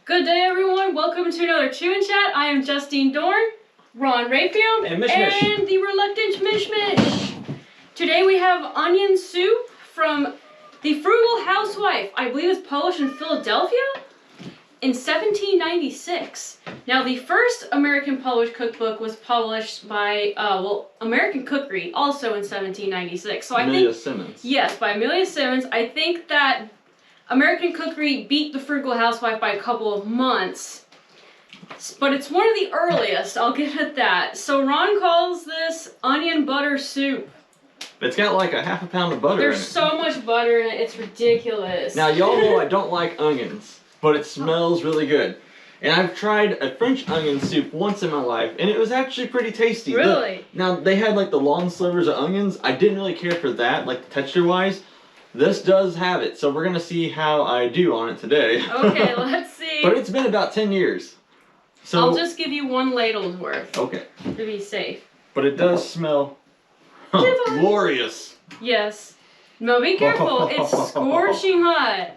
Good day, everyone. Welcome to another Chew and Chat. I am Justine Dorn, Ron Rayfield, and Mishmish, and the reluctant Mishmish. Today we have onion soup from the Frugal Housewife. I believe it's published in Philadelphia in 1796. Now, the first American published cookbook was published by, American Cookery, also in 1796. So Amelia Simmons. Yes, by Amelia Simmons. I think that American Cookery beat the Frugal Housewife by a couple of months, but it's one of the earliest, I'll give it that. So Ron calls this onion butter soup. It's got like a half a pound of butter in it. There's so much butter in it, it's ridiculous. Now, y'all know I don't like onions, but it smells really good. And I've tried a French onion soup once in my life, and it was actually pretty tasty. Really? Now, they had like the long slivers of onions. I didn't really care for that, like texture-wise. This does have it, so we're going to see how I do on it today. Okay, let's see. But it's been about 10 years. So I'll just give you one ladle's worth. Okay. To be safe. But it does smell glorious. Yes. No, be careful. It's scorching hot.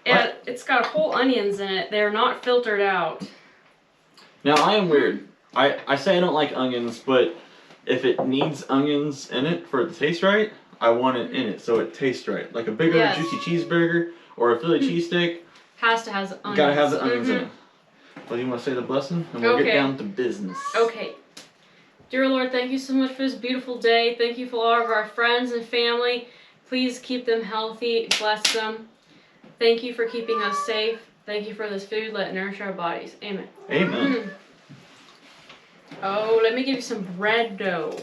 And it's got whole onions in it. They're not filtered out. Now, I am weird. I say I don't like onions, but if it needs onions in it for it to taste right, I want it in it so it tastes right. Like a bigger juicy cheeseburger or a Philly cheesesteak. Has to have onions. Gotta have the onions in it. Well, you want to say the blessing? And we'll get down to business. Okay. Dear Lord, thank you so much for this beautiful day. Thank you for all of our friends and family. Please keep them healthy. Bless them. Thank you for keeping us safe. Thank you for this food. Let it nourish our bodies. Amen. Amen. Oh, let me give you some bread dough.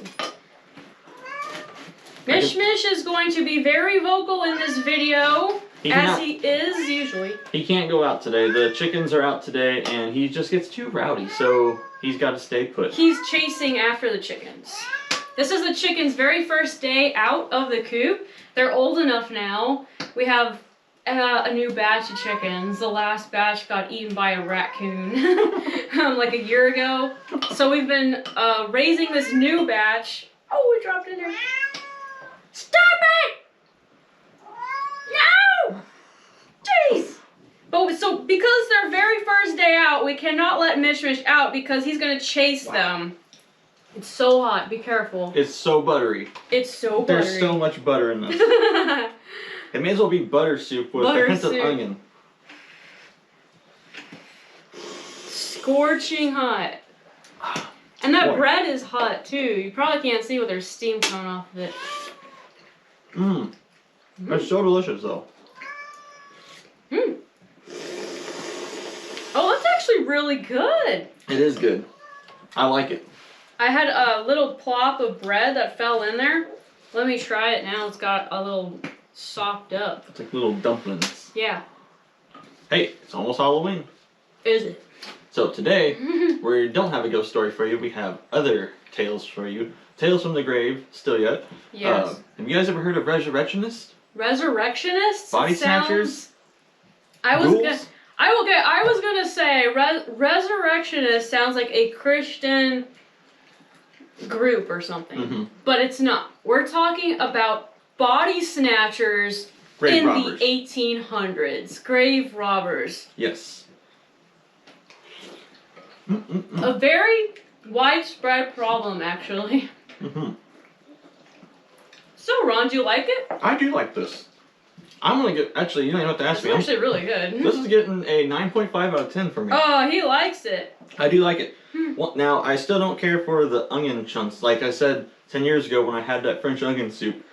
Mishmish is going to be very vocal in this video, as he is usually. He can't go out today. The chickens are out today, and he just gets too rowdy, so he's got to stay put. He's chasing after the chickens. This is the chickens' very first day out of the coop. They're old enough now. We have a new batch of chickens. The last batch got eaten by a raccoon like a year ago. So we've been raising this new batch. Oh, we dropped in there. Stop it! No! Jeez! But so because their very first day out, we cannot let Mishmish out because he's gonna chase them. It's so hot. Be careful. It's so buttery. It's so buttery. There's so much butter in this. It may as well be butter soup with a hint of onion. Scorching hot. And that bread is hot too. You probably can't see, but there's steam coming off of it. Mmm. It's so delicious though. Mmm. Oh, that's actually really good. It is good. I like it. I had a little plop of bread that fell in there. Let me try it now. It's got a little sopped up. It's like little dumplings. Yeah. Hey, it's almost Halloween. Is it? So today, we don't have a ghost story for you. We have other tales for you. Tales from the grave, still yet. Yes. Have you guys ever heard of resurrectionists? Resurrectionists? Body snatchers? I was gonna say resurrectionist sounds like a Christian group or something, but it's not. We're talking about body snatchers in the 1800s. Grave robbers. Yes. A very widespread problem, actually. So, Ron, do you like it? I do like this. I'm gonna get. Actually, you don't even have to ask me. It's actually really good. This is getting a 9.5 out of 10 for me. Oh, he likes it. I do like it. Well, now, I still don't care for the onion chunks. Like I said 10 years ago when I had that French onion soup,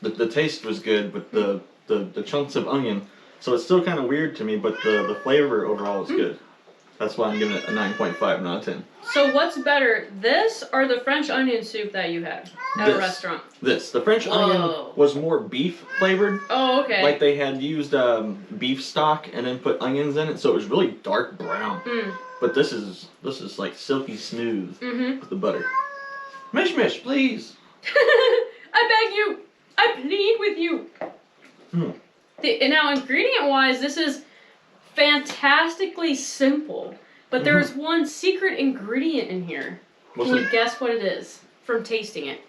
the taste was good, but the chunks of onion. So it's still kind of weird to me, but the flavor overall is good. That's why I'm giving it a 9.5 out of 10. So what's better, this or the French onion soup that you had at a restaurant? This. The French onion was more beef flavored. Oh, okay. Like they had used beef stock and then put onions in it, so it was really dark brown. But this is like silky smooth with the butter. Mishmish, please. I beg you. I plead with you. Now, ingredient-wise, this is fantastically simple, but there's one secret ingredient in here. Can you guess what it is from tasting it?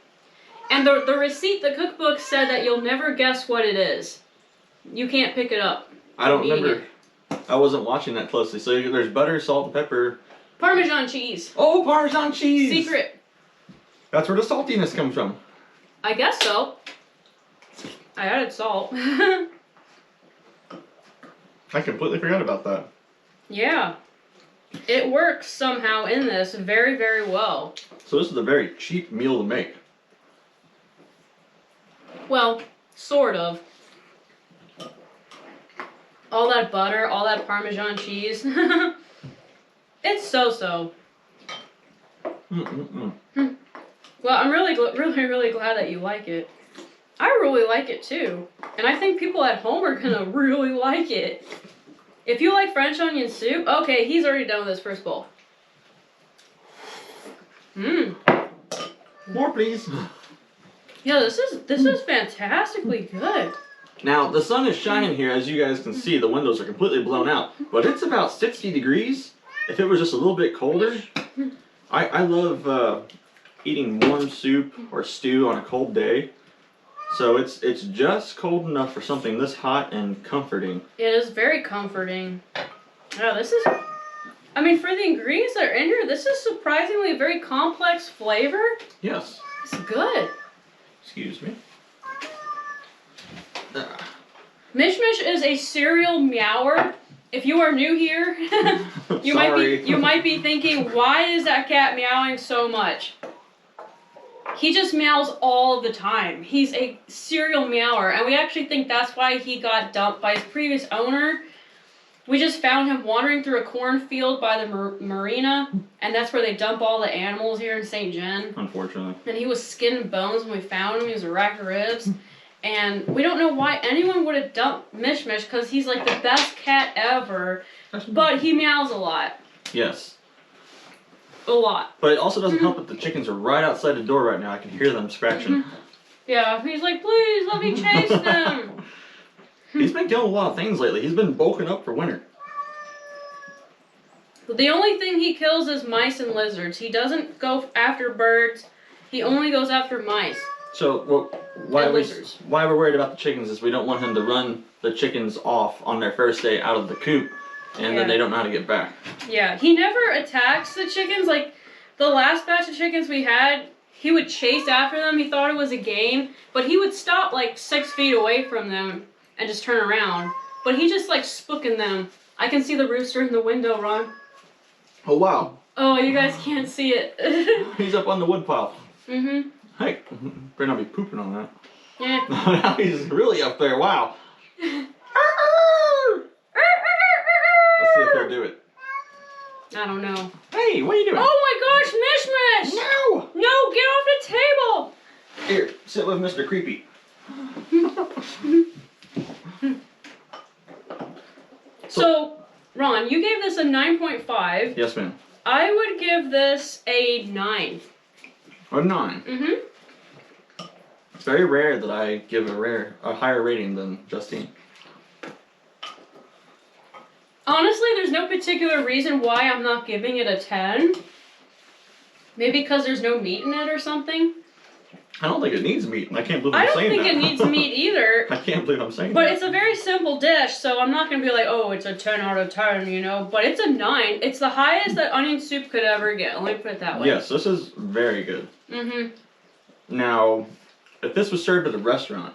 And the receipt, the cookbook said that you'll never guess what it is. You can't pick it up. I don't remember. I wasn't watching that closely. So there's butter, salt, and pepper. Parmesan cheese. Oh, Parmesan cheese! Secret. That's where the saltiness comes from. I guess so. I added salt. I completely forgot about that. Yeah. It works somehow in this very, very well. So this is a very cheap meal to make. Well, sort of. All that butter, all that Parmesan cheese. It's so-so. Mm-mm-mm. Well, I'm really, really glad that you like it. I really like it too. And I think people at home are gonna really like it. If you like French onion soup, okay, he's already done with his first bowl. Mmm. More, please. Yeah, this is fantastically good. Now, the sun is shining here, as you guys can see. The windows are completely blown out. But it's about 60 degrees. If it was just a little bit colder, I love eating warm soup or stew on a cold day. So it's just cold enough for something this hot and comforting. It is very comforting. Yeah, this is... I mean, for the ingredients that are in here, this is surprisingly a very complex flavor. Yes. It's good. Excuse me. Mishmish is a serial meower. If you are new here, you might be thinking, why is that cat meowing so much? He just meows all of the time. He's a serial meower, and we actually think that's why he got dumped by his previous owner. We just found him wandering through a cornfield by the marina, and that's where they dump all the animals here in St. John. Unfortunately. And he was skin and bones when we found him. He was a rack of ribs. And we don't know why anyone would have dumped Mishmish, because he's like the best cat ever. But he meows a lot. Yes. A lot. But it also doesn't help that the chickens are right outside the door right now. I can hear them scratching. Yeah, he's like, please let me chase them. He's been killing a lot of things lately. He's been bulking up for winter. The only thing he kills is mice and lizards. He doesn't go after birds. He only goes after mice. So, why we're worried about the chickens is we don't want him to run the chickens off on their first day out of the coop, and then they don't know how to get back. Yeah, he never attacks the chickens. Like, the last batch of chickens we had, he would chase after them. He thought it was a game, but he would stop like 6 feet away from them and just turn around. But he just like spooking them. I can see the rooster in the window, Ron. Oh, wow. Oh, you guys can't see it. He's up on the woodpile. Mm-hmm. Hey, better not be pooping on that. Yeah. Now he's really up there. Wow. Let's see if he'll do it. I don't know. Hey, what are you doing? Oh my gosh, Mishmish! No! No, get off the table! Here, sit with Mr. Creepy. So, Ron, you gave this a 9.5. Yes, ma'am. I would give this a 9. A 9. Mm-hmm. It's very rare that I give a higher rating than Justine. Honestly, there's no particular reason why I'm not giving it a 10. Maybe because there's no meat in it or something. I don't think it needs meat. I can't believe I'm saying that. I don't think it needs meat either. I can't believe I'm saying but that. But it's a very simple dish, so I'm not going to be like, oh, it's a 10 out of 10, you know. But it's a 9. It's the highest that onion soup could ever get. Let me put it that way. Yes, this is very good. Mm-hmm. Now, if this was served at a restaurant,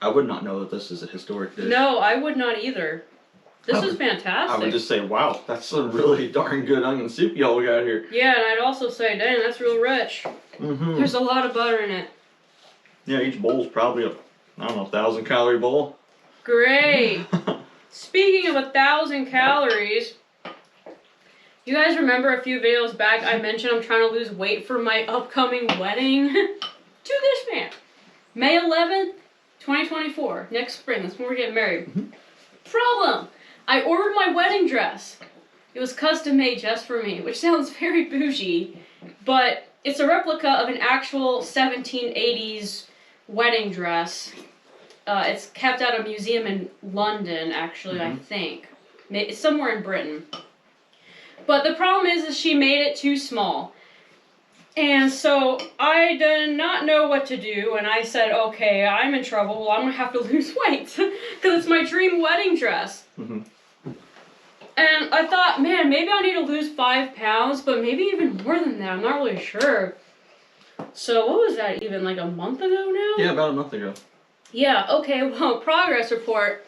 I would not know that this is a historic dish. No, I would not either. This is fantastic. I would just say, wow, that's some really darn good onion soup y'all got here. Yeah, and I'd also say, dang, that's real rich. Mm-hmm. There's a lot of butter in it. Yeah, each bowl's probably a, 1,000-calorie bowl. Great. Speaking of 1,000 calories, you guys remember a few videos back I mentioned I'm trying to lose weight for my upcoming wedding? To this man. May 11th, 2024. Next spring. That's when we're getting married. Mm-hmm. Problem. I ordered my wedding dress. It was custom made just for me, which sounds very bougie, but it's a replica of an actual 1780s wedding dress. It's kept at a museum in London, actually, I think. It's somewhere in Britain. But the problem is she made it too small. And so I did not know what to do, and I said, okay, I'm in trouble. Well, I'm going to have to lose weight because it's my dream wedding dress. Mm-hmm. And I thought, man, maybe I need to lose 5 pounds, but maybe even more than that. I'm not really sure. So what was that, even like a month ago now? Yeah, about a month ago. Yeah, okay, well, progress report.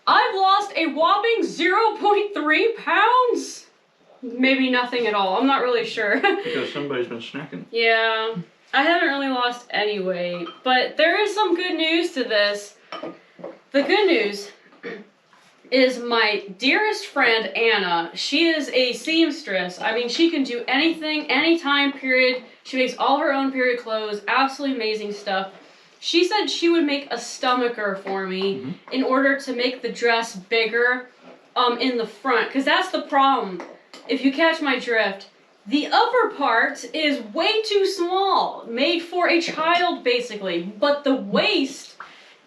I've lost a whopping 0.3 pounds. Maybe nothing at all. I'm not really sure. Because somebody's been snacking. Yeah, I haven't really lost any weight. But there is some good news to this. The good news is my dearest friend, Anna. She is a seamstress. I mean, she can do anything, anytime, period. She makes all her own period clothes. Absolutely amazing stuff. She said she would make a stomacher for me in order to make the dress bigger in the front. Because that's the problem. If you catch my drift, the upper part is way too small. Made for a child, basically. But the waist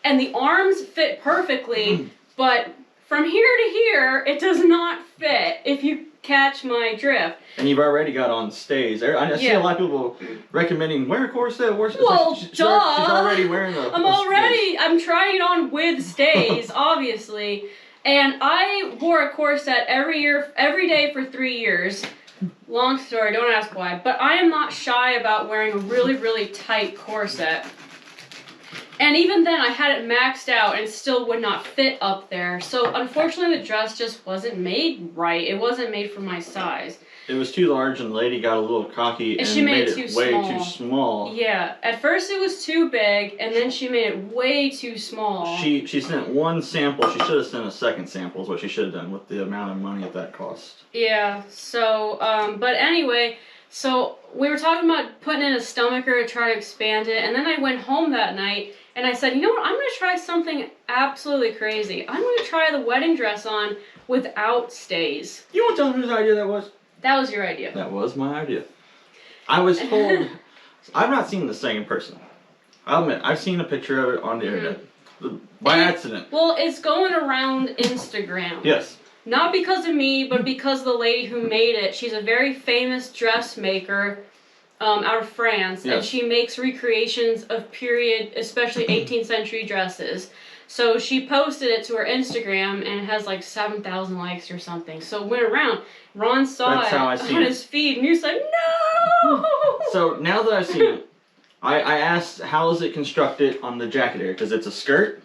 and the arms fit perfectly. But from here to here, it does not fit, if you catch my drift. And you've already got on stays. I see a lot of people recommending wear a corset. Well, she's already wearing I'm trying it on with stays, obviously. And I wore a corset every day for 3 years. Long story, don't ask why. But I am not shy about wearing a really, really tight corset. And even then, I had it maxed out and it still would not fit up there. So, unfortunately, the dress just wasn't made right. It wasn't made for my size. It was too large and the lady got a little cocky and she made it way too small. Yeah, at first it was too big and then she made it way too small. She sent one sample. She should have sent a second sample is what she should have done with the amount of money that cost. Yeah, so, but anyway, so we were talking about putting in a stomacher to try to expand it, and then I went home that night and I said, you know what, I'm going to try something absolutely crazy. I'm going to try the wedding dress on without stays. You want to tell them whose idea that was? That was your idea. That was my idea. I was told, I've not seen this thing in person. I'll admit, I've seen a picture of it on the internet. By accident. Well, it's going around Instagram. Yes. Not because of me, but because the lady who made it. She's a very famous dressmaker out of France. Yes. And she makes recreations of period, especially 18th century dresses. So she posted it to her Instagram and it has like 7,000 likes or something. So it went around. Ron saw it on his feed and he was like, no! So now that I've seen it, I asked how is it constructed on the jacket area, because it's a skirt,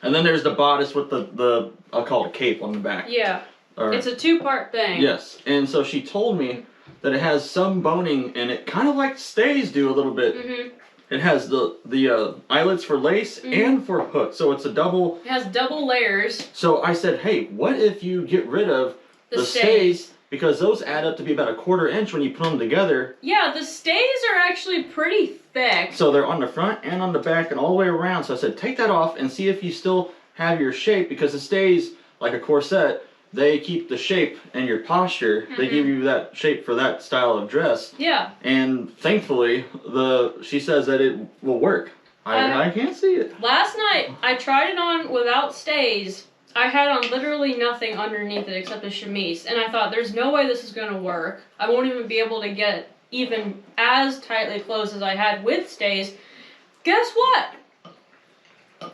and then there's the bodice with the I'll call it cape on the back. Yeah, it's a 2-part thing. Yes, and so she told me that it has some boning in it, kind of like stays do a little bit. It has the eyelets for lace and for hook, so it's a double. It has double layers. So I said, hey, what if you get rid of the stays? Because those add up to be about a 1/4 inch when you put them together. Yeah, the stays are actually pretty thick. So they're on the front and on the back and all the way around. So I said, take that off and see if you still have your shape, because the stays, like a corset, they keep the shape and your posture. They give you that shape for that style of dress. Yeah. And thankfully, she says that it will work. I can't see it. Last night, I tried it on without stays. I had on literally nothing underneath it except a chemise. And I thought, there's no way this is going to work. I won't even be able to get even as tightly closed as I had with stays. Guess what?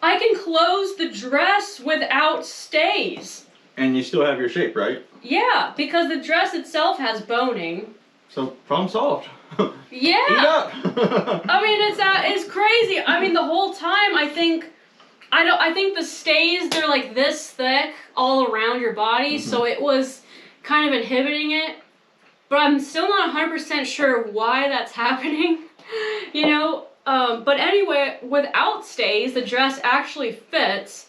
I can close the dress without stays. And you still have your shape, right? Yeah, because the dress itself has boning. So, problem solved. Yeah. Eat up. I mean, it's crazy. I mean, the whole time I think the stays, they're like this thick all around your body, so it was kind of inhibiting it. But I'm still not 100% sure why that's happening, you know? But anyway, without stays, the dress actually fits.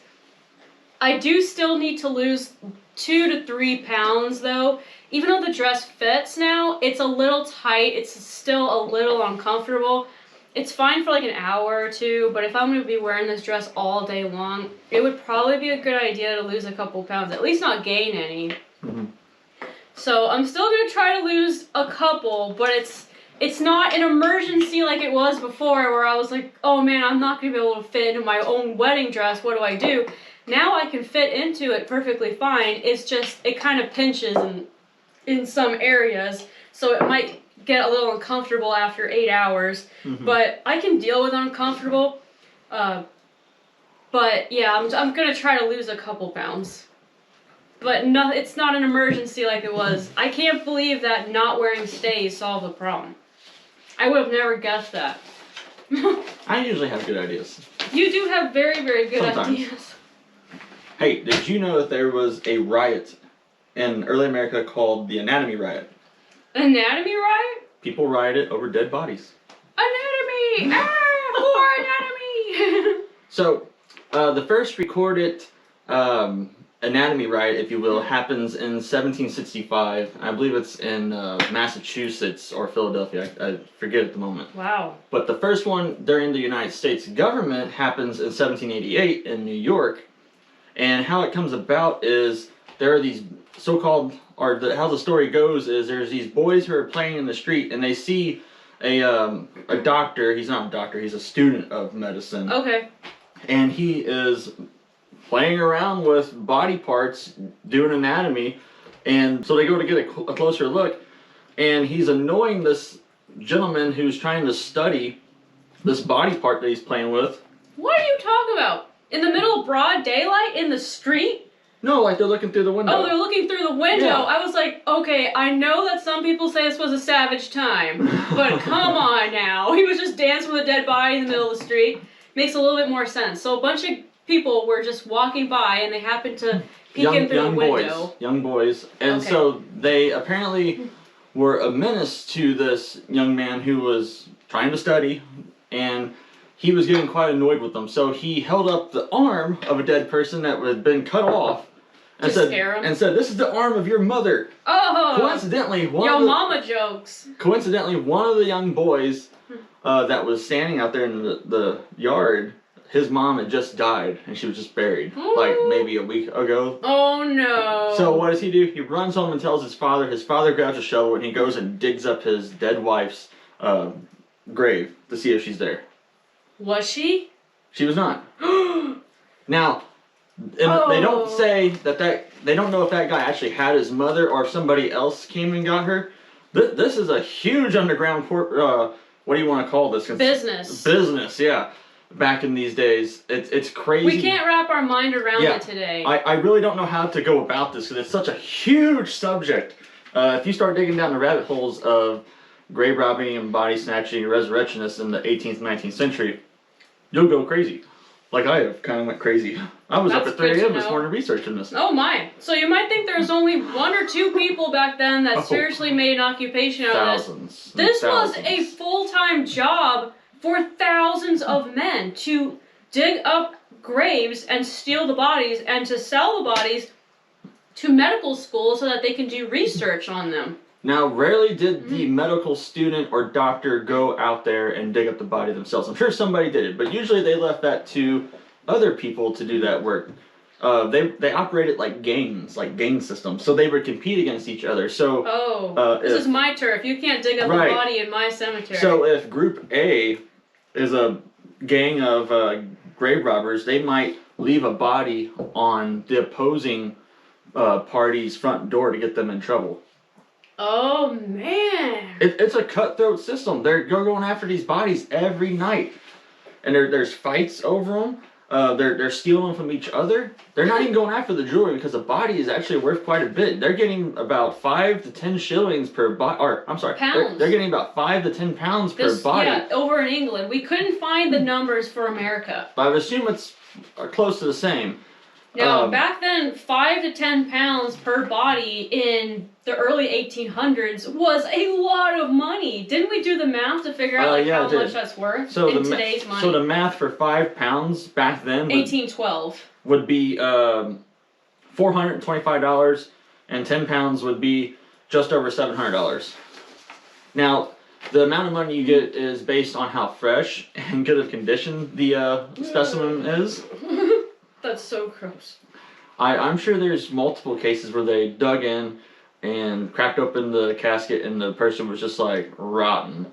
I do still need to lose 2 to 3 pounds though. Even though the dress fits now, it's a little tight, it's still a little uncomfortable. It's fine for like an hour or two, but if I'm going to be wearing this dress all day long, it would probably be a good idea to lose a couple pounds, at least not gain any. So I'm still going to try to lose a couple, but it's not an emergency like it was before, where I was like, oh man, I'm not going to be able to fit into my own wedding dress, what do I do? Now I can fit into it perfectly fine, it's just, it kind of pinches in some areas, so it might get a little uncomfortable after 8 hours, but I can deal with uncomfortable. But yeah, I'm gonna try to lose a couple pounds. but no, it's not an emergency like it was. I can't believe that not wearing stays solved the problem. I would have never guessed that. I usually have good ideas. You do have very, very good Sometimes. ideas. Hey, did you know that there was a riot in early America called the Anatomy Riot? Anatomy Riot? People rioted over dead bodies. Anatomy! More anatomy! So, the first recorded anatomy riot, if you will, happens in 1765. I believe it's in Massachusetts or Philadelphia. I forget at the moment. Wow. But the first one during the United States government happens in 1788 in New York. And how it comes about is there are these so-called, or how the story goes is there's these boys who are playing in the street and they see a doctor. He's not a doctor, he's a student of medicine. Okay. And he is playing around with body parts, doing anatomy, and so they go to get a closer look, and he's annoying this gentleman who's trying to study this body part that he's playing with. What are you talking about? In the middle of broad daylight in the street? No, like they're looking through the window. Oh, they're looking through the window. Yeah. I was like, okay, I know that some people say this was a savage time, but come on now. He was just dancing with a dead body in the middle of the street. Makes a little bit more sense. So a bunch of people were just walking by and they happened to peek in through the window. Young boys. And Okay. so they apparently were a menace to this young man who was trying to study, and he was getting quite annoyed with them. So he held up the arm of a dead person that had been cut off and To scare him? said, "This is the arm of your mother." Oh! Coincidentally, Yo mama jokes. one of the young boys that was standing out there in the yard, his mom had just died and she was just buried like maybe a week ago. Oh no. So what does he do? He runs home and tells his father. His father grabs a shovel and he goes and digs up his dead wife's grave to see if she's there. Was she? She was not. Now, they don't say they don't know if that guy actually had his mother or if somebody else came and got her. This is a huge underground what do you want to call this? Business. Business, yeah. Back in these days, it's crazy. We can't wrap our mind around it today. I really don't know how to go about this because it's such a huge subject. If you start digging down the rabbit holes of grave robbing and body snatching and resurrectionists in the 18th, 19th century, you'll go crazy. Like I have, kind of went crazy. I was up at 3 a.m. this morning researching this. Oh my. So you might think there's only 1 or 2 people back then that seriously made an occupation out of this. This was a full-time job for thousands of men to dig up graves and steal the bodies and to sell the bodies to medical schools so that they can do research on them. Now, rarely did the medical student or doctor go out there and dig up the body themselves. I'm sure somebody did it, but usually they left that to other people to do that work. They operated like gangs, like gang systems, so they would compete against each other. So, this is my turf. You can't dig up a body in my cemetery. So if Group A is a gang of grave robbers, they might leave a body on the opposing party's front door to get them in trouble. Oh man! It's a cutthroat system. They're going after these bodies every night, and there's fights over them. They're stealing them from each other. They're not even going after the jewelry because the body is actually worth quite a bit. They're getting about 5 to 10 shillings per body. Or I'm sorry, pounds. They're getting about 5 to 10 pounds per body. Yeah, over in England, we couldn't find the numbers for America. But I would assume it's close to the same. No, back then, 5 to 10 pounds per body in the early 1800s was a lot of money. Didn't we do the math to figure out how much that's worth in today's money? So the math for 5 pounds back then 1812 would be $425, and 10 pounds would be just over $700. Now, the amount of money you get is based on how fresh and good of condition the specimen is. That's so gross. I'm sure there's multiple cases where they dug in and cracked open the casket and the person was just like rotten.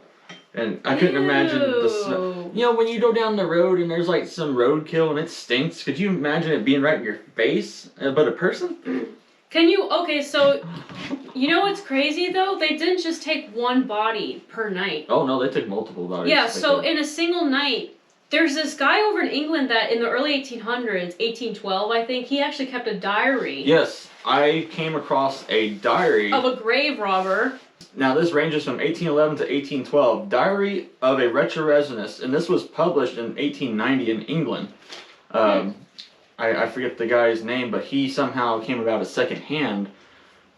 And I couldn't imagine the smell. You know, when you go down the road and there's like some roadkill and it stinks, could you imagine it being right in your face? But a person? Okay, so, you know what's crazy though? They didn't just take one body per night. Oh no, they took multiple bodies. Yeah, so in a single night, there's this guy over in England that in the early 1800s, 1812 I think, he actually kept a diary. Yes. I came across a diary of a grave robber. Now this ranges from 1811 to 1812. Diary of a retroresionist, and this was published in 1890 in England. I forget the guy's name, but he somehow came about as second hand,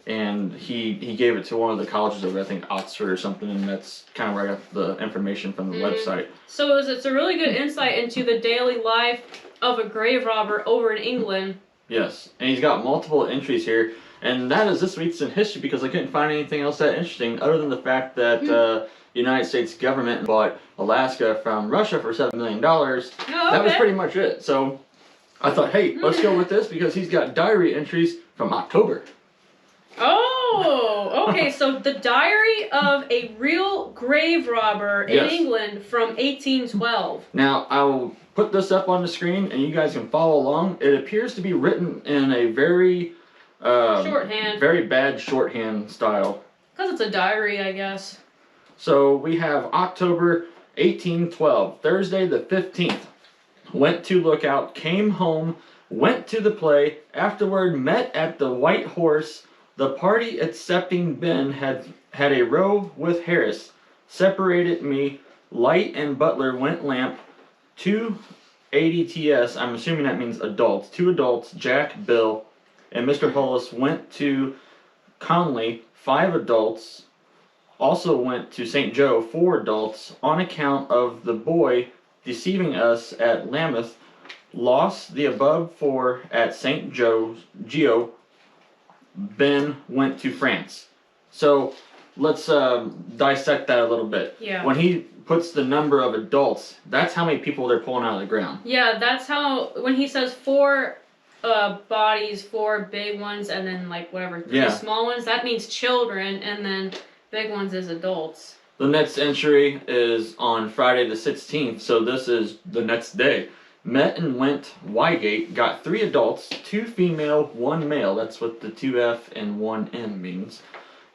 and he gave it to one of the colleges over, I think Oxford or something, and that's kind of where I got the information from the website. So it's a really good insight into the daily life of a grave robber over in England. Yes, and he's got multiple entries here, and that is this week's in history because I couldn't find anything else that interesting other than the fact that the United States government bought Alaska from Russia for $7 million. Oh, okay. That was pretty much it. So I thought, hey, let's go with this because he's got diary entries from October. Oh, okay. So the diary of a real grave robber in England from 1812. Now, I will put this up on the screen and you guys can follow along. It appears to be written in a very shorthand. Very bad shorthand style. Because it's a diary, I guess. So we have October 1812, Thursday the 15th. Went to lookout, came home, went to the play, afterward met at the White Horse. The party excepting Ben had a row with Harris. Separated me, Light and Butler went lamp. 2 ADTS, I'm assuming that means adults. 2 adults, Jack, Bill, and Mr. Hollis went to Conley. 5 adults also went to St. Joe. 4 adults on account of the boy deceiving us at Lambeth. Lost the above 4 at St. Joe's. Geo. Ben went to France. So let's dissect that a little bit. Yeah. When he puts the number of adults, that's how many people they're pulling out of the ground. Yeah, that's how, when he says 4 bodies, 4 big ones, and then like whatever, 3 small ones, that means children, and then big ones is adults. The next entry is on Friday the 16th, so this is the next day. Met and went Wygate, got 3 adults, 2 female, 1 male, that's what the 2F and 1M means.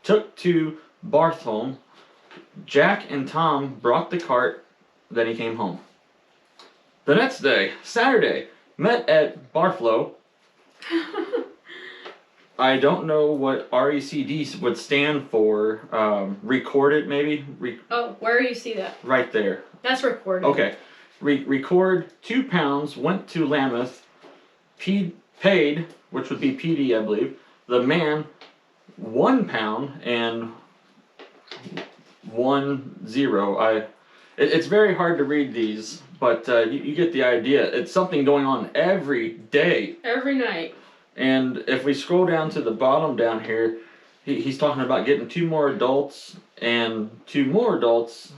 Took to Barthholme. Jack and Tom brought the cart, then he came home. The next day, Saturday, met at Barflow. I don't know what RECD would stand for. Recorded, maybe? Oh, where do you see that? Right there. That's recorded. Okay. Record 2 pounds, went to Lambeth. Paid, which would be PD, I believe. The man, 1 pound and 10. It's very hard to read these, but you get the idea. It's something going on every day. Every night. And if we scroll down to the bottom down here, he's talking about getting 2 more adults and 2 more adults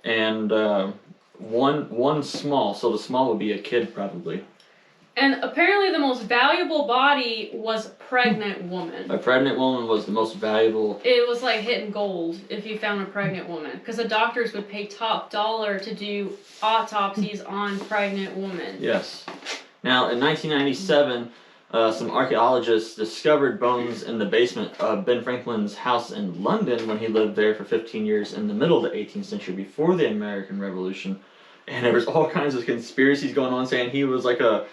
and one small. So the small would be a kid probably. And apparently the most valuable body was a pregnant woman. A pregnant woman was the most valuable. It was like hitting gold if you found a pregnant woman. Because the doctors would pay top dollar to do autopsies on pregnant women. Yes. Now, in 1997, some archaeologists discovered bones in the basement of Ben Franklin's house in London when he lived there for 15 years in the middle of the 18th century before the American Revolution. And there was all kinds of conspiracies going on saying he was like a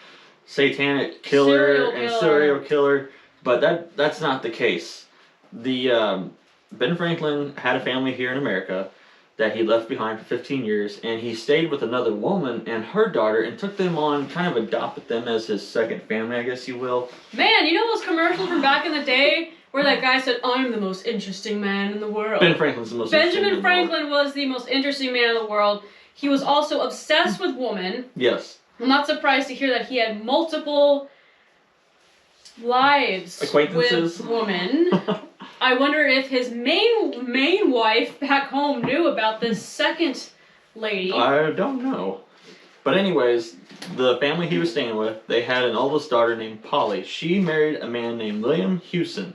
satanic killer and serial killer, but that's not the case. The Ben Franklin had a family here in America that he left behind for 15 years, and he stayed with another woman and her daughter and took them on, kind of adopted them as his second family, I guess you will. Man, you know those commercials from back in the day where that guy said, "I'm the most interesting man in the world." Ben Franklin's the most interesting man in the world. Benjamin Franklin was the most interesting man in the world. He was also obsessed with women. Yes. I'm not surprised to hear that he had multiple lives acquaintances with women. I wonder if his main wife back home knew about this second lady. I don't know. But anyways, the family he was staying with, they had an oldest daughter named Polly. She married a man named William Hewson.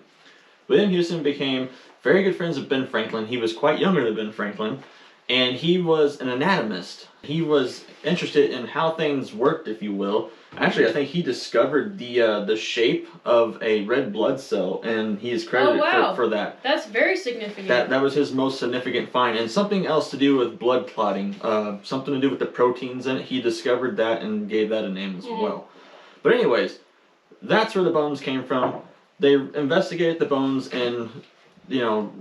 William Hewson became very good friends with Ben Franklin. He was quite younger than Ben Franklin. And he was an anatomist. He was interested in how things worked, if you will. Actually, I think he discovered the shape of a red blood cell, and he is credited for that. That's very significant. That was his most significant find. And something else to do with blood clotting, something to do with the proteins in it. He discovered that and gave that a name as well. But anyways, that's where the bones came from. They investigated the bones and,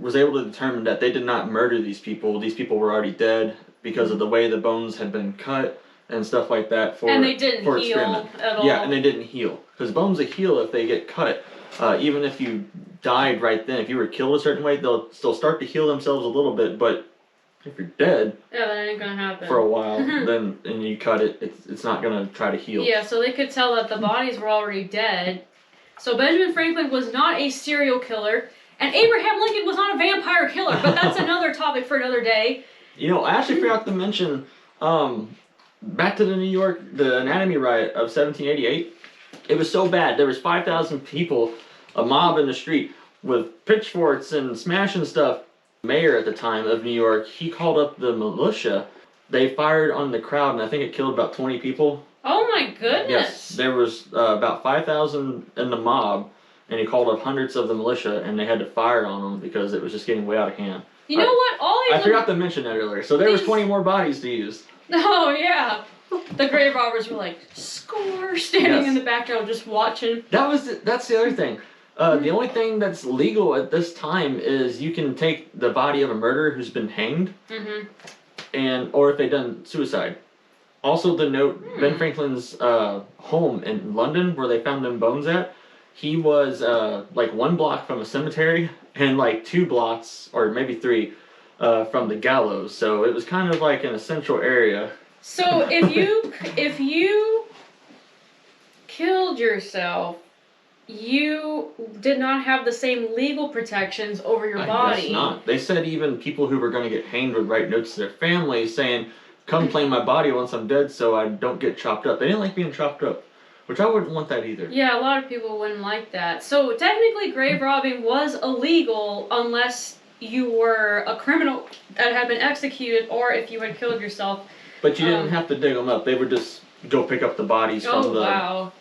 was able to determine that they did not murder these people. These people were already dead because of the way the bones had been cut and stuff like that. And they didn't heal at all. Yeah, and they didn't heal. Because bones will heal if they get cut. Even if you died right then, if you were killed a certain way, they'll still start to heal themselves a little bit, but if you're dead, yeah, that ain't gonna happen for a while. Then and you cut it, it's not gonna try to heal. Yeah, so they could tell that the bodies were already dead. So Benjamin Franklin was not a serial killer, and Abraham Lincoln was not a vampire killer. But that's another topic for another day. I actually forgot to mention, back to the New York, the Anatomy Riot of 1788. It was so bad. There was 5,000 people, a mob in the street with pitchforks and smashing stuff. Mayor at the time of New York, he called up the militia. They fired on the crowd, and I think it killed about 20 people. Oh my goodness! Yes, there was about 5,000 in the mob, and he called up hundreds of the militia, and they had to fire on them because it was just getting way out of hand. You know what? I forgot to mention that earlier. So there was 20 more bodies to use. Oh yeah, the grave robbers were like score, standing in the background just watching. That's the other thing. The only thing that's legal at this time is you can take the body of a murderer who's been hanged, or if they've done suicide. Also, the note, Ben Franklin's home in London, where they found them bones at, he was like 1 block from a cemetery and like 2 blocks, or maybe 3, from the gallows. So it was kind of like an essential area. So if you killed yourself, you did not have the same legal protections over your body. I guess not. They said even people who were going to get hanged would write notes to their families saying, come claim my body once I'm dead so I don't get chopped up. They didn't like being chopped up, which I wouldn't want that either. Yeah, a lot of people wouldn't like that. So technically grave robbing was illegal unless you were a criminal that had been executed or if you had killed yourself. But you didn't have to dig them up. They would just go pick up the bodies from that,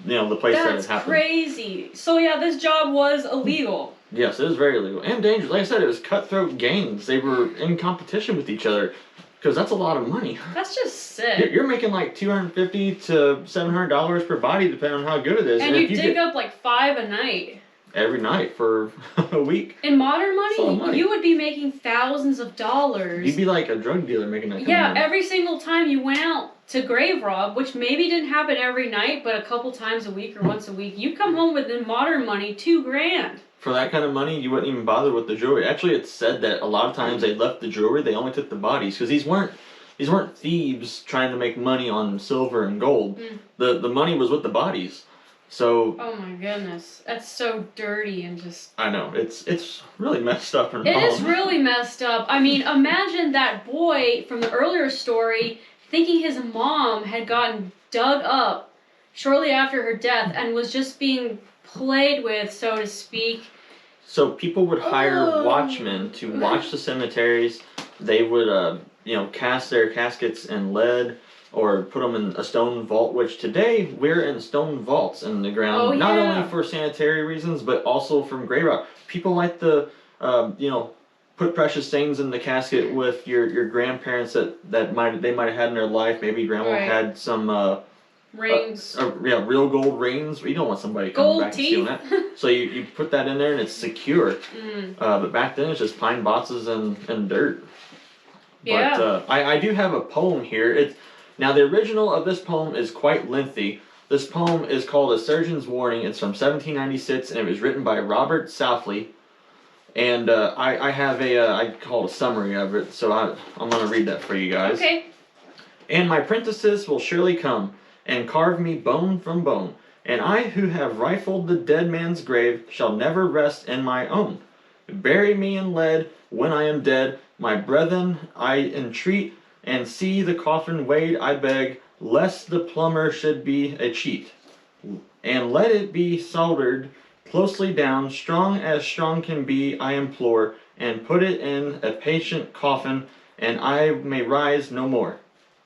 the place that had happened. That's crazy. So yeah, this job was illegal. Yes, it was very illegal and dangerous. Like I said, it was cutthroat gangs. They were in competition with each other because that's a lot of money. That's just sick. You're making like $250 to $700 per body, depending on how good it is. And you dig up like 5 a night. Every night for a week. In modern money, you would be making thousands of dollars. You'd be like a drug dealer making that kind of money. Every single time you went out to grave rob, which maybe didn't happen every night, but a couple times a week or once a week, you come home with, in modern money, $2,000. For that kind of money, you wouldn't even bother with the jewelry. Actually, it's said that a lot of times they left the jewelry, they only took the bodies, because these weren't thieves trying to make money on silver and gold. The money was with the bodies. So. Oh my goodness, that's so dirty and just. I know, it's really messed up and wrong. It is really messed up. I mean, imagine that boy from the earlier story thinking his mom had gotten dug up shortly after her death and was just being played with, so to speak. So people would hire watchmen to watch the cemeteries. They would, cast their caskets in lead or put them in a stone vault, which today we're in stone vaults in the ground, not only for sanitary reasons, but also from grave rob. People like to, put precious things in the casket with your grandparents that they might have had in their life. Maybe grandma had some rings. Real gold rings. You don't want somebody coming back and stealing that. So you put that in there and it's secure. But back then it's just pine boxes and dirt. But I do have a poem here. Now the original of this poem is quite lengthy. This poem is called A Surgeon's Warning. It's from 1796 and it was written by Robert Southey. And I have I call it a summary of it, so I'm going to read that for you guys. Okay. And my prentices will surely come and carve me bone from bone, and I who have rifled the dead man's grave shall never rest in my own. Bury me in lead when I am dead, my brethren I entreat, and see the coffin weighed I beg, lest the plumber should be a cheat. And let it be soldered closely down, strong as strong can be, I implore, and put it in a patient coffin, and I may rise no more.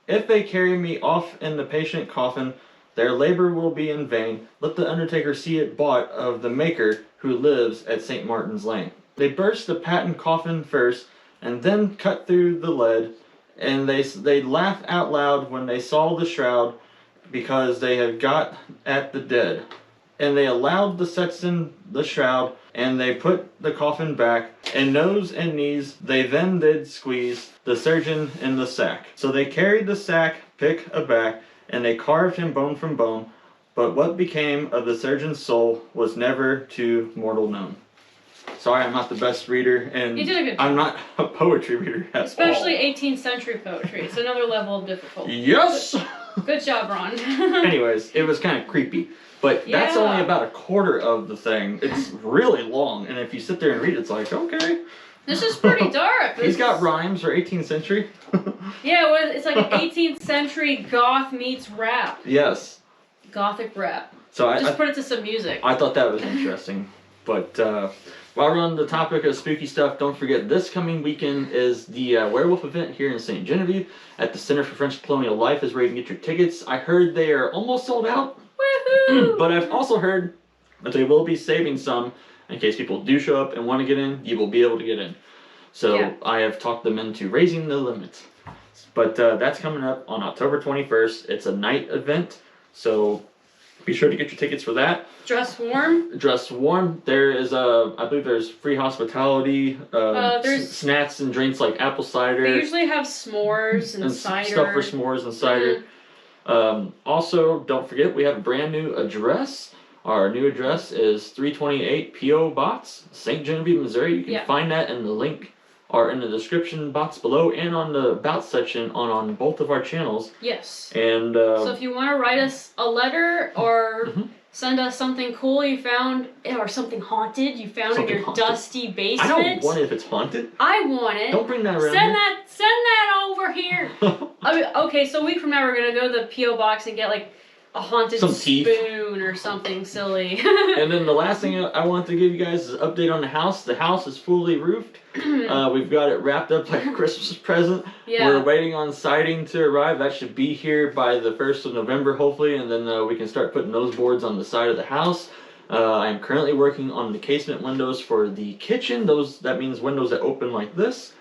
If they carry me off in the patient coffin, their labor will be in vain. Let the undertaker see it bought of the maker who lives at St. Martin's Lane. They burst the patent coffin first, and then cut through the lead, and they laughed out loud when they saw the shroud, because they had got at the dead. and they allowed the sexton the shroud, and they put the coffin back, and nose and knees they then did squeeze the surgeon in the sack. So they carried the sack pick aback, and they carved him bone from bone, but what became of the surgeon's soul was never to mortal known. Sorry, I'm not the best reader, and You did a good job. I'm not a poetry reader at Especially all. 18th century poetry. It's another level of difficulty. Yes! Good job, Ron. Anyways, it was kind of creepy. But that's Yeah. only about a quarter of the thing. It's really long, and if you sit there and read it, it's like, okay. This is pretty dark. He's got rhymes for 18th century. Yeah, well, it's like an 18th century goth meets rap. Yes. Gothic rap. So Just put it to some music. I thought that was interesting. But while we're on the topic of spooky stuff, don't forget this coming weekend is the Werewolf Event here in St. Genevieve at the Center for French Colonial Life is where you can get your tickets. I heard they are almost sold out. Woohoo! But I've also heard that they will be saving some in case people do show up and want to get in. You will be able to get in. So Yeah. I have talked them into raising the limits. But that's coming up on October 21st. It's a night event, so be sure to get your tickets for that. Dress warm. Dress warm. There is I believe there's free hospitality, There's- snacks and drinks like apple cider. They usually have s'mores and cider. Stuff for s'mores and cider. Also, don't forget we have a brand new address. Our new address is 328 P.O Box, St. Genevieve, Missouri. You can find that in the link or in the description box below and on the About section on both of our channels. Yes. And So if you want to write us a letter or Mhm. send us something cool you found or something haunted you found in your dusty I basement. don't want it if it's haunted. I want it. Don't bring that around Send here. that over here. I mean, okay, so a week from now we're gonna go to the P.O Box and get like a haunted Some teeth. spoon or something silly. And then the last thing I want to give you guys is an update on the house. The house is fully roofed. We've got it wrapped up like a Christmas present. Yeah. We're waiting on siding to arrive. That should be here by the 1st of November, hopefully, and then we can start putting those boards on the side of the house. I am currently working on the casement windows for the kitchen. That means windows that open like this.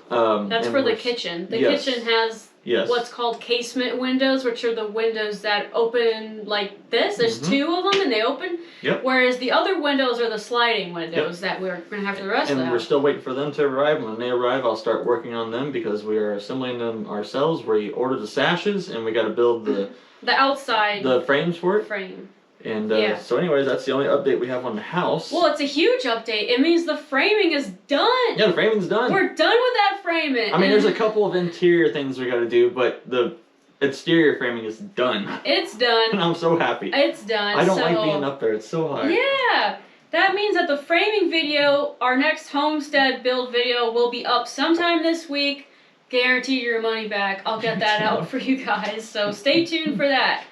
That's for the kitchen. The kitchen has what's called casement windows, which are the windows that open like this. There's two of them, and they open. Yep. Whereas the other windows are the sliding windows that we're going to have for the rest of the And house. we're still waiting for them to arrive. When they arrive, I'll start working on them because we are assembling them ourselves. We ordered the sashes, and we got to build the outside frames for it. frame. And so anyways, that's the only update we have on the house. Well, it's a huge update. It means the framing is done. Yeah, the framing's done. We're done with that framing. I mean, there's a couple of interior things we got to do, but the exterior framing is done. It's And done. I'm so happy. It's done. I don't so, like being up there. It's so high. Yeah. That means that the framing video, our next homestead build video, will be up sometime this week. Guarantee your money back. I'll get that out for you guys. So stay tuned for that.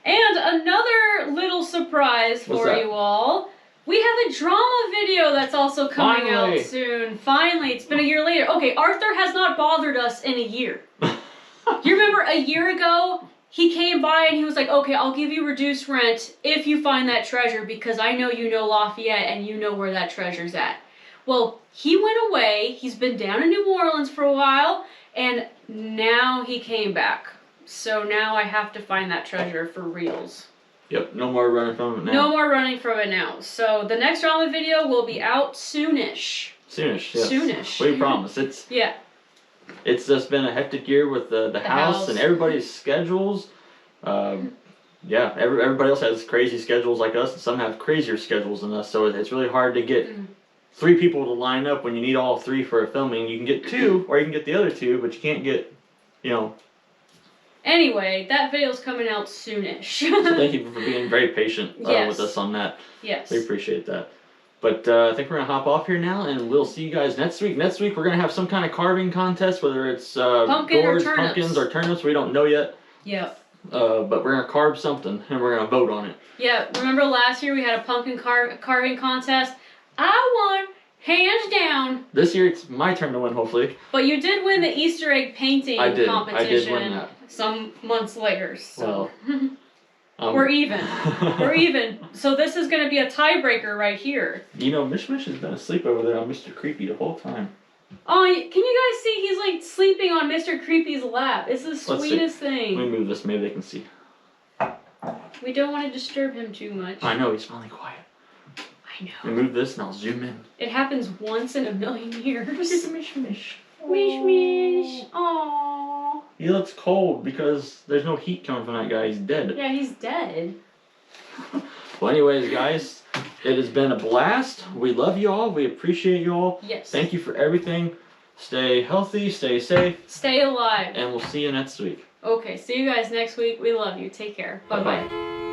And another little surprise for you all. We have a drama video that's also coming out soon. Finally, it's been a year later. Okay, Arthur has not bothered us in a year. You remember a year ago, he came by and he was like, okay, I'll give you reduced rent if you find that treasure because I know you know Lafayette and you know where that treasure's at. Well, he went away. He's been down in New Orleans for a while and now he came back. So now I have to find that treasure for reals. Yep, no more running from it now. No more running from it now. So the next drama video will be out soonish. Soonish, yes. Soonish. We promise. It's just been a hectic year with the house and everybody's schedules. Everybody else has crazy schedules like us, and some have crazier schedules than us. So it's really hard to get 3 people to line up when you need all 3 for a filming. You can get 2, or you can get the other 2, but you can't get, Anyway, that video's coming out soonish. So thank you for being very patient with us on that. Yes. We appreciate that. But I think we're going to hop off here now, and we'll see you guys next week. Next week, we're going to have some kind of carving contest, whether it's gourds, pumpkins, or turnips. We don't know yet. Yep. But we're going to carve something, and we're going to vote on it. Yeah, remember last year we had a pumpkin carving contest? I won, hands down. This year, it's my turn to win, hopefully. But you did win the Easter egg painting competition. I did win that. Some months later, so... Well, we're even. We're even. So this is going to be a tiebreaker right here. Mishmish has been asleep over there on Mr. Creepy the whole time. Oh, can you guys see? He's like sleeping on Mr. Creepy's lap. It's the sweetest thing. Let me move this. Maybe they can see. We don't want to disturb him too much. I know, he's finally quiet. I know. I move this and I'll zoom in. It happens once in a million years. Look at the Mishmish. Mishmish. Aww. He looks cold because there's no heat coming from that guy. He's dead. Yeah, he's dead. Well, anyways, guys, it has been a blast. We love you all. We appreciate you all. Yes. Thank you for everything. Stay healthy, stay safe, Stay alive. and we'll see you next week. Okay, see you guys next week. We love you. Take care. Bye-bye.